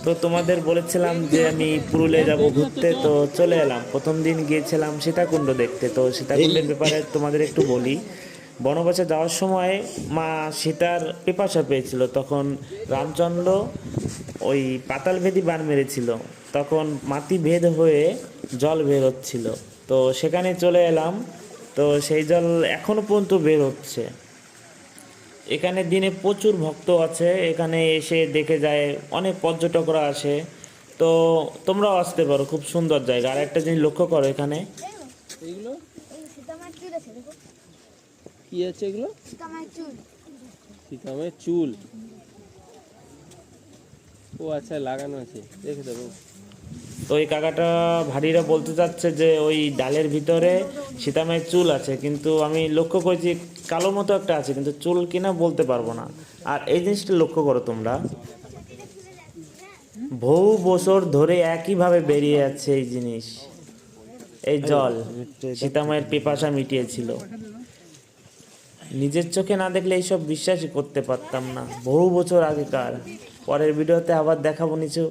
তো তোমাদের বলেছিলাম যে আমি পুরুলিয়া যাব ঘুরতে, তো চলে এলাম। প্রথম দিন গিয়েছিলাম সীতাকুণ্ড দেখতে। তো সীতাকুণ্ডের ব্যাপারে তোমাদের একটু বলি। বনবাসে যাওয়ার সময় মা সীতার পিপাসা পেয়েছিল, তখন রামচন্দ্র ওই পাতালভেদী বান মেরেছিল, তখন মাটি ভেদ হয়ে জল বের হচ্ছিল। তো সেখানে চলে এলাম। তো সেই জল এখনো পর্যন্ত বের হচ্ছে। এখানে দিনে প্রচুর ভক্ত আছে, এখানে এসে দেখে যায়, অনেক পর্যটকরা আসে। তো তোমরাও আসতে পারো, খুব সুন্দর জায়গা। আর একটা জিনিস লক্ষ্য করো, এখানে এইগুলো কি আছে? এগুলো সীতামায়ের চুল। ও আচ্ছা, লাগানো আছে, দেখে দেবো। তো এই কাকাটা ভারীরা বলতে চাচ্ছে যে ওই ডালের ভিতরে সীতামায়ের চুল আছে, কিন্তু আমি লক্ষ্য করেছি কালো মতো একটা আছে, কিন্তু চুল কিনা বলতে পারবো না। আর এই জিনিসটা লক্ষ্য করো তোমরা, বহু বছর ধরে একইভাবে বেরিয়ে যাচ্ছে এই জিনিস। এই জল সীতামায়ের পিপাসা মিটিয়েছিল। নিজের চোখে না দেখলে এইসব বিশ্বাসই করতে পারতাম না, বহু বছর আগেকার। পরের ভিডিওতে আবার দেখাবো নিচু।